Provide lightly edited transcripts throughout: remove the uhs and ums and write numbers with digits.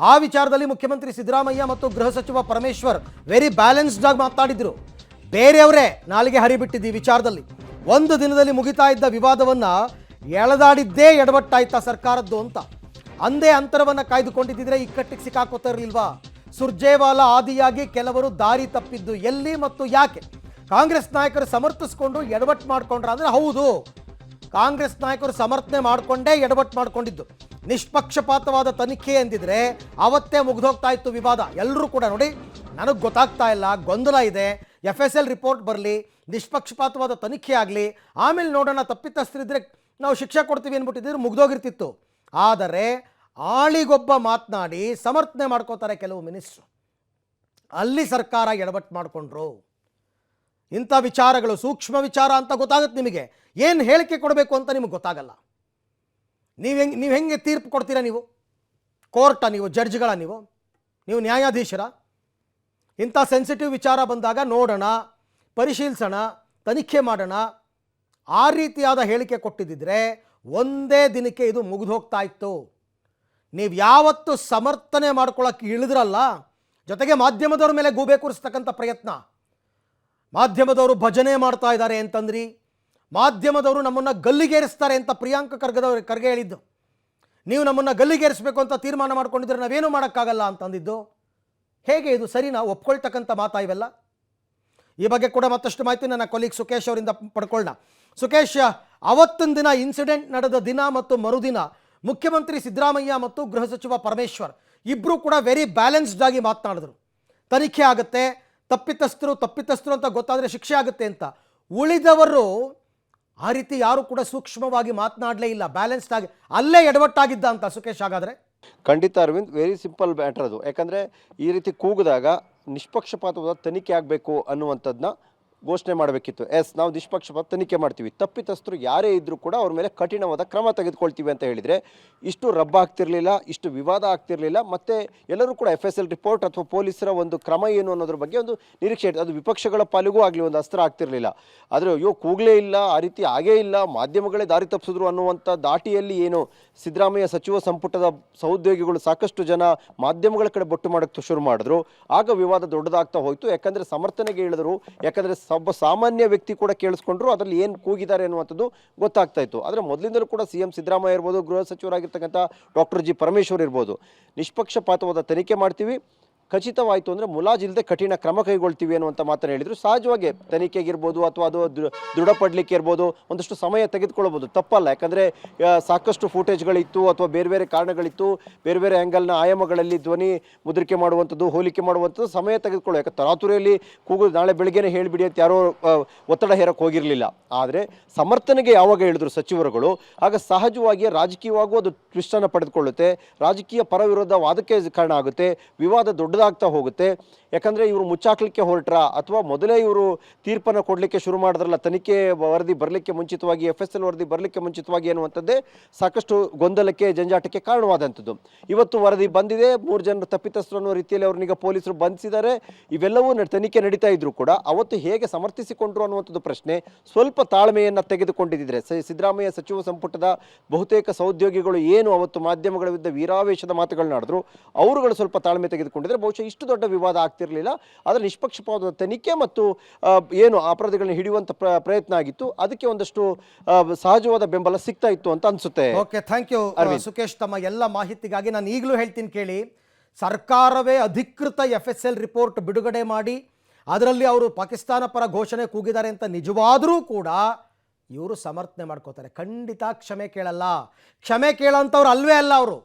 ಆ ವಿಚಾರದಲ್ಲಿ ಮುಖ್ಯಮಂತ್ರಿ ಸಿದ್ದರಾಮಯ್ಯ ಮತ್ತು ಗೃಹ ಸಚಿವ ಪರಮೇಶ್ವರ್ ವೆರಿ ಬ್ಯಾಲೆನ್ಸ್ಡ್ ಆಗಿ ಮಾತನಾಡಿದ್ರು. ಬೇರೆಯವರೇ ನಾಲಿಗೆ ಹರಿಬಿಟ್ಟಿದ್ದು ಈ ವಿಚಾರದಲ್ಲಿ. ಒಂದು ದಿನದಲ್ಲಿ ಮುಗಿತಾ ಇದ್ದ ವಿವಾದವನ್ನ ಎಳೆದಾಡಿದ್ದೇ ಎಡವಟ್ಟಾಯ್ತಾ ಸರ್ಕಾರದ್ದು ಅಂತ. ಅಂದೇ ಅಂತರವನ್ನು ಕಾಯ್ದುಕೊಂಡಿದ್ದರೆ ಇಕ್ಕಟ್ಟಿಗೆ ಸಿಕ್ಕಾಕೋತಾ ಇರಲಿಲ್ವಾ? ಸುರ್ಜೇವಾಲಾ ಆದಿಯಾಗಿ ಕೆಲವರು ದಾರಿ ತಪ್ಪಿದ್ದು ಎಲ್ಲಿ ಮತ್ತು ಯಾಕೆ? ಕಾಂಗ್ರೆಸ್ ನಾಯಕರು ಸಮರ್ಥಿಸಿಕೊಂಡು ಎಡವಟ್ಟು ಮಾಡ್ಕೊಂಡ್ರ ಅಂದರೆ ಹೌದು, ಕಾಂಗ್ರೆಸ್ ನಾಯಕರು ಸಮರ್ಥನೆ ಮಾಡಿಕೊಂಡೇ ಎಡವಟ್ಟು ಮಾಡ್ಕೊಂಡಿದ್ದು. ನಿಷ್ಪಕ್ಷಪಾತವಾದ ತನಿಖೆ ಎಂದಿದ್ರೆ ಅವತ್ತೇ ಮುಗಿದೋಗ್ತಾ ಇತ್ತು ವಿವಾದ. ಎಲ್ಲರೂ ಕೂಡ ನೋಡಿ, ನನಗೆ ಗೊತ್ತಾಗ್ತಾ ಇಲ್ಲ, ಗೊಂದಲ ಇದೆ, FSL ರಿಪೋರ್ಟ್ ಬರಲಿ, ನಿಷ್ಪಕ್ಷಪಾತವಾದ ತನಿಖೆ ಆಗಲಿ, ಆಮೇಲೆ ನೋಡೋಣ, ತಪ್ಪಿತಸ್ಥರಿದ್ರೆ ನಾವು ಶಿಕ್ಷೆ ಕೊಡ್ತೀವಿ ಅಂದ್ಬಿಟ್ಟಿದ್ರೆ ಮುಗ್ದೋಗಿರ್ತಿತ್ತು. ಆದರೆ ಆಳಿಗೊಬ್ಬ ಮಾತನಾಡಿ ಸಮರ್ಥನೆ ಮಾಡ್ಕೋತಾರೆ ಕೆಲವು ಮಿನಿಸ್ಟ್ರು. ಅಲ್ಲಿ ಸರ್ಕಾರ ಎಡವಟ್ಟು ಮಾಡಿಕೊಂಡ್ರು. ಇಂಥ ವಿಚಾರಗಳು ಸೂಕ್ಷ್ಮ ವಿಚಾರ ಅಂತ ಗೊತ್ತಾಗುತ್ತೆ ನಿಮಗೆ. ಏನು ಹೇಳಿಕೆ ಕೊಡಬೇಕು ಅಂತ ನಿಮಗೆ ಗೊತ್ತಾಗಲ್ಲ. ನೀವು ಹೆಂಗೆ ತೀರ್ಪು ಕೊಡ್ತೀರಾ? ನೀವು ಕೋರ್ಟ, ನೀವು ಜಡ್ಜ್ಗಳ, ನೀವು ನ್ಯಾಯಾಧೀಶರ? ಇಂಥ ಸೆನ್ಸಿಟಿವ್ ವಿಚಾರ ಬಂದಾಗ ನೋಡೋಣ, ಪರಿಶೀಲಿಸೋಣ, ತನಿಖೆ ಮಾಡೋಣ, ಆ ರೀತಿಯಾದ ಹೇಳಿಕೆ ಕೊಟ್ಟಿದ್ದರೆ ಒಂದೇ ದಿನಕ್ಕೆ ಇದು ಮುಗಿದು ಹೋಗ್ತಾ ಇತ್ತು. ನೀವು ಯಾವತ್ತು ಸಮರ್ಥನೆ ಮಾಡ್ಕೊಳ್ಳೋಕ್ಕೆ ಇಳಿದ್ರಲ್ಲ, ಜೊತೆಗೆ ಮಾಧ್ಯಮದವ್ರ ಮೇಲೆ ಗೂಬೆ ಕೂರಿಸ್ತಕ್ಕಂಥ ಪ್ರಯತ್ನ. ಮಾಧ್ಯಮದವರು ಭಜನೆ ಮಾಡ್ತಾ ಇದ್ದಾರೆ ಅಂತಂದ್ರಿ, ಮಾಧ್ಯಮದವರು ನಮ್ಮನ್ನು ಗಲ್ಲಿಗೇರಿಸ್ತಾರೆ ಅಂತ ಪ್ರಿಯಾಂಕ ಖರ್ಗೆ ಹೇಳಿದ್ದು. ನೀವು ನಮ್ಮನ್ನು ಗಲ್ಲಿಗೇರಿಸಬೇಕು ಅಂತ ತೀರ್ಮಾನ ಮಾಡ್ಕೊಂಡಿದ್ರೆ ನಾವೇನು ಮಾಡೋಕ್ಕಾಗಲ್ಲ ಅಂತಂದಿದ್ದು. ಹೇಗೆ ಇದು ಸರಿನಾ? ಒಪ್ಕೊಳ್ತಕ್ಕಂಥ ಮಾತಾ ಇವೆಲ್ಲ? ಈ ಬಗ್ಗೆ ಕೂಡ ಮತ್ತಷ್ಟು ಮಾಹಿತಿ ನನ್ನ ಕೊಲೀಗ್ ಸುಕೇಶ್ ಅವರಿಂದ ಪಡ್ಕೊಳ್ಳೋಣ. ಸುಕೇಶ್, ಅವತ್ತಿನ ದಿನ ಇನ್ಸಿಡೆಂಟ್ ನಡೆದ ದಿನ ಮತ್ತು ಮರುದಿನ ಮುಖ್ಯಮಂತ್ರಿ ಸಿದ್ದರಾಮಯ್ಯ ಮತ್ತು ಗೃಹ ಸಚಿವ ಪರಮೇಶ್ವರ್ ಇಬ್ಬರು ಕೂಡ ವೆರಿ ಬ್ಯಾಲೆನ್ಸ್ಡ್ ಆಗಿ ಮಾತನಾಡಿದ್ರು. ತನಿಖೆ ಆಗುತ್ತೆ, ತಪ್ಪಿತಸ್ಥರು ಅಂತ ಗೊತ್ತಾದರೆ ಶಿಕ್ಷೆ ಆಗುತ್ತೆ ಅಂತ. ಉಳಿದವರು ಆ ರೀತಿ ಯಾರು ಕೂಡ ಸೂಕ್ಷ್ಮವಾಗಿ ಮಾತನಾಡಲೇ ಇಲ್ಲ, ಬ್ಯಾಲೆನ್ಸ್ಡ್ ಆಗಿ ಅಲ್ಲೇ ಎಡವಟ್ಟಾಗಿದ್ದ ಅಂತ. ಸುಕೇಶ್, ಹಾಗಾದರೆ ಖಂಡಿತ ಅರವಿಂದ್, ವೆರಿ ಸಿಂಪಲ್ ಮ್ಯಾಟರ್ ಅದು. ಯಾಕಂದರೆ ಈ ರೀತಿ ಕೂಗಿದಾಗ ನಿಷ್ಪಕ್ಷಪಾತವಾದ ತನಿಖೆ ಆಗಬೇಕು ಅನ್ನುವಂಥದ್ದನ್ನ ಘೋಷಣೆ ಮಾಡಬೇಕಿತ್ತು. ನಾವು ನಿಷ್ಪಕ್ಷಪಾತ ತನಿಖೆ ಮಾಡ್ತೀವಿ, ತಪ್ಪಿತಸ್ಥರು ಯಾರೇ ಇದ್ದರೂ ಕೂಡ ಅವ್ರ ಮೇಲೆ ಕಠಿಣವಾದ ಕ್ರಮ ತೆಗೆದುಕೊಳ್ತೀವಿ ಅಂತ ಹೇಳಿದರೆ ಇಷ್ಟು ರಬ್ಬ ಆಗ್ತಿರಲಿಲ್ಲ, ಇಷ್ಟು ವಿವಾದ ಆಗ್ತಿರಲಿಲ್ಲ. ಮತ್ತು ಎಲ್ಲರೂ ಕೂಡ FSL ರಿಪೋರ್ಟ್ ಅಥವಾ ಪೊಲೀಸರ ಒಂದು ಕ್ರಮ ಏನು ಅನ್ನೋದ್ರ ಬಗ್ಗೆ ಒಂದು ನಿರೀಕ್ಷೆ ಇತ್ತು. ಅದು ವಿಪಕ್ಷಗಳ ಪಾಲಿಗೂ ಆಗಲಿ ಒಂದು ಅಸ್ತ್ರ ಆಗ್ತಿರಲಿಲ್ಲ. ಆದರೆ ಅಯ್ಯೋ ಕೂಗಲೇ ಇಲ್ಲ, ಆ ರೀತಿ ಆಗೇ ಇಲ್ಲ, ಮಾಧ್ಯಮಗಳೇ ದಾರಿ ತಪ್ಪಿಸಿದ್ರು ಅನ್ನುವಂಥ ದಾಟಿಯಲ್ಲಿ ಏನು ಸಿದ್ದರಾಮಯ್ಯ ಸಚಿವ ಸಂಪುಟದ ಸಹೋದ್ಯೋಗಿಗಳು ಸಾಕಷ್ಟು ಜನ ಮಾಧ್ಯಮಗಳ ಕಡೆ ಬೊಟ್ಟು ಮಾಡೋಕ್ಕೆ ಶುರು ಮಾಡಿದ್ರು. ಆಗ ವಿವಾದ ದೊಡ್ಡದಾಗ್ತಾ ಹೋಯಿತು. ಯಾಕಂದರೆ ಸಮರ್ಥನೆಗೆ ಹೇಳಿದ್ರು, ಯಾಕಂದರೆ ಒಬ್ಬ ಸಾಮಾನ್ಯ ವ್ಯಕ್ತಿ ಕೂಡ ಕೇಳಿಸ್ಕೊಂಡ್ರು, ಅದರಲ್ಲಿ ಏನು ಕೂಗಿದ್ದಾರೆ ಅನ್ನುವಂಥದ್ದು ಗೊತ್ತಾಗ್ತಾ ಇತ್ತು. ಆದರೆ ಮೊದಲಿಂದಲೂ ಕೂಡ CM ಸಿದ್ದರಾಮಯ್ಯ ಇರ್ಬೋದು, ಗೃಹ ಸಚಿವರಾಗಿರ್ತಕ್ಕಂಥ ಡಾಕ್ಟರ್ G ಪರಮೇಶ್ವರ್ ಇರ್ಬೋದು, ನಿಷ್ಪಕ್ಷಪಾತವಾದ ತನಿಖೆ ಮಾಡ್ತೀವಿ, ಖಚಿತವಾಯಿತು ಅಂದರೆ ಮುಲಾಜಿಲ್ಲದೆ ಕಠಿಣ ಕ್ರಮ ಕೈಗೊಳ್ತೀವಿ ಅನ್ನುವಂಥ ಮಾತನ್ನು ಹೇಳಿದರು. ಸಹಜವಾಗಿ ತನಿಖೆಗಿರ್ಬೋದು ಅಥವಾ ಅದು ದೃಢಪಡಲಿಕ್ಕೆ ಇರ್ಬೋದು ಒಂದಷ್ಟು ಸಮಯ ತೆಗೆದುಕೊಳ್ಬೋದು, ತಪ್ಪಲ್ಲ. ಯಾಕಂದರೆ ಸಾಕಷ್ಟು ಫೂಟೇಜ್ಗಳಿತ್ತು ಅಥವಾ ಬೇರೆ ಬೇರೆ ಕಾರಣಗಳಿತ್ತು, ಬೇರೆ ಬೇರೆ ಆ್ಯಂಗಲ್ನ ಆಯಾಮಗಳಲ್ಲಿ ಧ್ವನಿ ಮುದ್ರಿಕೆ ಮಾಡುವಂಥದ್ದು, ಹೋಲಿಕೆ ಮಾಡುವಂಥದ್ದು ಸಮಯ ತೆಗೆದುಕೊಳ್ಳೋ. ಯಾಕೆ ತರಾತುರಿಯಲ್ಲಿ ಕೂಗು ನಾಳೆ ಬೆಳಗ್ಗೆನೇ ಹೇಳಿಬಿಡಿ ಅಂತ ಯಾರೋ ಒತ್ತಡ ಹೇರಕ್ಕೆ ಹೋಗಿರಲಿಲ್ಲ. ಆದರೆ ಸಮರ್ಥನೆಗೆ ಯಾವಾಗ ಹೇಳಿದ್ರು ಸಚಿವರುಗಳು, ಆಗ ಸಹಜವಾಗಿ ರಾಜಕೀಯವಾಗೂ ಅದು ಟ್ವಿಸ್ಟನ್ನು ಪಡೆದುಕೊಳ್ಳುತ್ತೆ, ರಾಜಕೀಯ ಪರ ವಿರೋಧ ವಾದಕ್ಕೆ ಕಾರಣ ಆಗುತ್ತೆ, ವಿವಾದ ದೊಡ್ಡದಾಗ್ತಾ ಹೋಗುತ್ತೆ. ಯಾಕಂದರೆ ಇವರು ಮುಚ್ಚಾಕ್ಲಿಕ್ಕೆ ಹೊರಟ್ರ ಅಥವಾ ಮೊದಲೇ ಇವರು ತೀರ್ಪನ್ನು ಕೊಡಲಿಕ್ಕೆ ಶುರು ಮಾಡಿದ್ರಲ್ಲ, ತನಿಖೆ ವರದಿ ಬರಲಿಕ್ಕೆ ಮುಂಚಿತವಾಗಿ, FSL ವರದಿ ಬರಲಿಕ್ಕೆ ಮುಂಚಿತವಾಗಿ ಅನ್ನುವಂಥದ್ದೇ ಸಾಕಷ್ಟು ಗೊಂದಲಕ್ಕೆ, ಜಂಜಾಟಕ್ಕೆ ಕಾರಣವಾದಂಥದ್ದು. ಇವತ್ತು ವರದಿ ಬಂದಿದೆ, 3 ಜನರು ತಪ್ಪಿತಸ್ಥರು ಅನ್ನೋ ರೀತಿಯಲ್ಲಿ ಅವ್ರನ್ನೀಗ ಪೊಲೀಸರು ಬಂಧಿಸಿದ್ದಾರೆ. ಇವೆಲ್ಲವೂ ತನಿಖೆ ನಡೀತಾ ಇದ್ರು ಕೂಡ ಅವತ್ತು ಹೇಗೆ ಸಮರ್ಥಿಸಿಕೊಂಡ್ರು ಅನ್ನುವಂಥದ್ದು ಪ್ರಶ್ನೆ. ಸ್ವಲ್ಪ ತಾಳ್ಮೆಯನ್ನು ತೆಗೆದುಕೊಂಡಿದ್ದರೆ ಸಿದ್ದರಾಮಯ್ಯ ಸಚಿವ ಸಂಪುಟದ ಬಹುತೇಕ ಸಹೋದ್ಯೋಗಿಗಳು ಏನು ಅವತ್ತು ಮಾಧ್ಯಮಗಳ ವಿರುದ್ಧ ವೀರಾವೇಶದ ಮಾತುಗಳನ್ನಾಡಿದ್ರು, ಅವರುಗಳು ಸ್ವಲ್ಪ ತಾಳ್ಮೆ ತೆಗೆದುಕೊಂಡಿದ್ರೆ ಬಹುಶಃ ಇಷ್ಟು ದೊಡ್ಡ ವಿವಾದ ಆಗ್ತಿರಲಿಲ್ಲ. ಆದರೆ ನಿಷ್ಪಕ್ಷಪಾತವಾದ ತನಿಖೆ ಮತ್ತು ಏನು ಅಪರಾಧಿಗಳನ್ನ ಹಿಡಿಯುವಂಥ ಪ್ರಯತ್ನ ಆಗಿತ್ತು, ಅದಕ್ಕೆ ಒಂದಷ್ಟು ಸಹಜವಾದ ಬೆಂಬಲ ಸಿಗ್ತಾ ಇತ್ತು ಅಂತ ಅನ್ಸುತ್ತೆ. ಓಕೆ, ಥ್ಯಾಂಕ್ ಯು ಸುಕೇಶ್, ತಮ್ಮ ಎಲ್ಲ ಮಾಹಿತಿಗಾಗಿ. ನಾನು ಈಗಲೂ ಹೇಳ್ತೀನಿ ಕೇಳಿ, ಸರ್ಕಾರವೇ ಅಧಿಕೃತ FSL ರಿಪೋರ್ಟ್ ಬಿಡುಗಡೆ ಮಾಡಿ ಅದರಲ್ಲಿ ಅವರು ಪಾಕಿಸ್ತಾನ ಪರ ಘೋಷಣೆ ಕೂಗಿದ್ದಾರೆ ಅಂತ ನಿಜವಾದರೂ ಕೂಡ ಇವರು ಸಮರ್ಥನೆ ಮಾಡ್ಕೋತಾರೆ. ಖಂಡಿತ ಕ್ಷಮೆ ಕೇಳಲ್ಲ. ಕ್ಷಮೆ ಕೇಳೋಂಥವ್ರು ಅಲ್ವೇ ಅಲ್ಲ ಅವರು.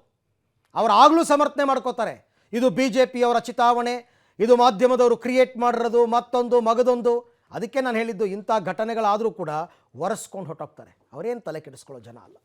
ಆಗಲೂ ಸಮರ್ಥನೆ ಮಾಡ್ಕೋತಾರೆ. ಇದು BJPಯವರ ಚಿತಾವಣೆ, ಇದು ಮಾಧ್ಯಮದವರು ಕ್ರಿಯೇಟ್ ಮಾಡಿರೋದು, ಮತ್ತೊಂದು ಮಗದೊಂದು. ಅದಕ್ಕೆ ನಾನು ಹೇಳಿದ್ದು, ಇಂಥ ಘಟನೆಗಳಾದರೂ ಕೂಡ ಒರೆಸ್ಕೊಂಡು ಹೊಟ್ಟೋಗ್ತಾರೆ. ಅವರೇನು ತಲೆ ಕೆಡಿಸ್ಕೊಳ್ಳೋ ಜನ ಅಲ್ಲ.